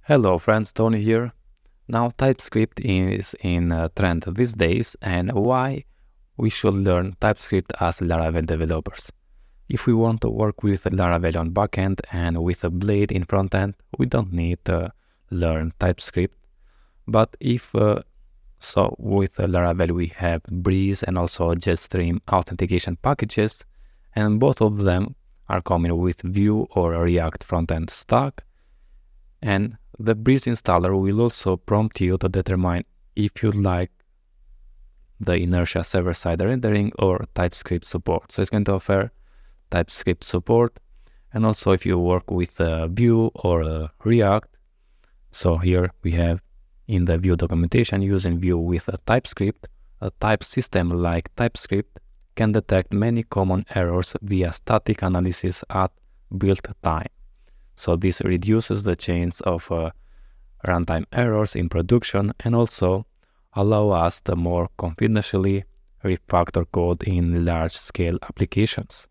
Hello friends, Tony here. Now TypeScript is in trend these days, and why we should learn TypeScript as Laravel developers. If we want to work with Laravel on backend and with a Blade in frontend, we don't need to learn TypeScript. But if with Laravel we have Breeze and also Jetstream authentication packages, and both of them are coming with Vue or React frontend stack. And the Breeze installer will also prompt you to determine if you like the inertia server-side rendering or TypeScript support. So it's going to offer TypeScript support, and also if you work with Vue or React. So here we have in the Vue documentation, using Vue with a TypeScript, a type system like TypeScript can detect many common errors via static analysis at build time. So this reduces the chance of runtime errors in production and also allow us to more confidentially refactor code in large-scale applications.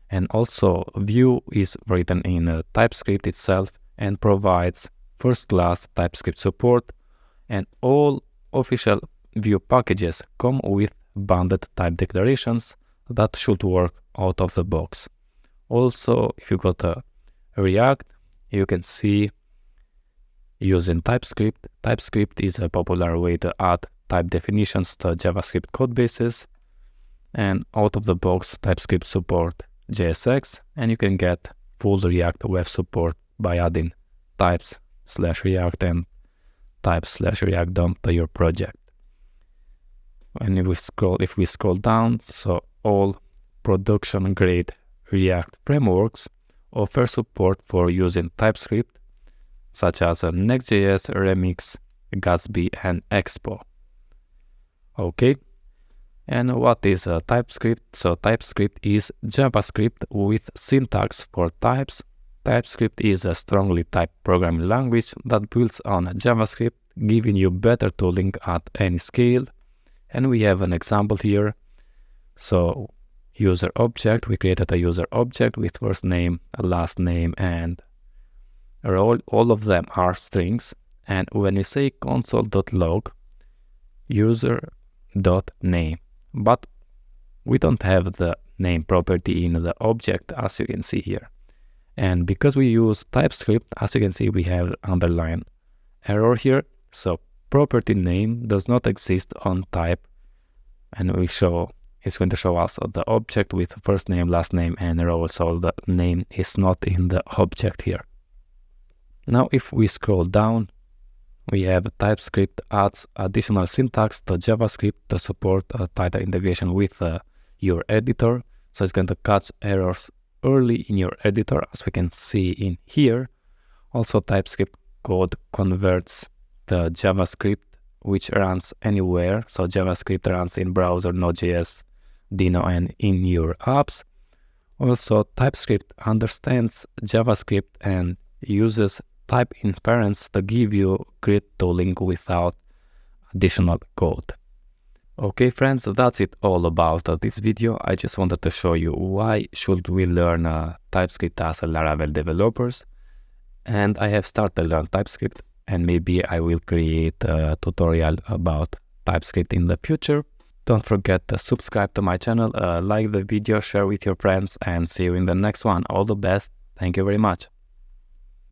And also Vue is written in TypeScript itself and provides first-class TypeScript support, and all official Vue packages come with bounded type declarations that should work out of the box. Also, if you go to React, you can see using TypeScript. TypeScript is a popular way to add type definitions to JavaScript codebases, and out of the box TypeScript support JSX, and you can get full React web support by adding types/React and types/React DOM to your project. And if we scroll down, so all production grade React frameworks offer support for using TypeScript, such as Next.js, Remix, Gatsby, and Expo. Okay, and what is TypeScript? So TypeScript is JavaScript with syntax for types. TypeScript is a strongly typed programming language that builds on JavaScript, giving you better tooling at any scale. And we have an example here. So user object, we created a user object with first name, last name, and role. All of them are strings. And when you say console.log user.name, but we don't have the name property in the object, as you can see here. And because we use TypeScript, as you can see, we have underline error here. So property name does not exist on type, and it's going to show us the object with first name, last name, and role. So the name is not in the object here. Now, if we scroll down, we have TypeScript adds additional syntax to JavaScript to support tighter integration with your editor. So it's going to catch errors early in your editor, as we can see in here. Also, TypeScript code converts the JavaScript, which runs anywhere. So JavaScript runs in browser, Node.js, Dino, and in your apps. Also, TypeScript understands JavaScript and uses type inference to give you great tooling without additional code. Okay friends, that's it all about this video. I just wanted to show you why should we learn TypeScript as a Laravel developers. And I have started to learn TypeScript, and maybe I will create a tutorial about TypeScript in the future. Don't forget to subscribe to my channel, like the video, share with your friends, and see you in the next one. All the best. Thank you very much.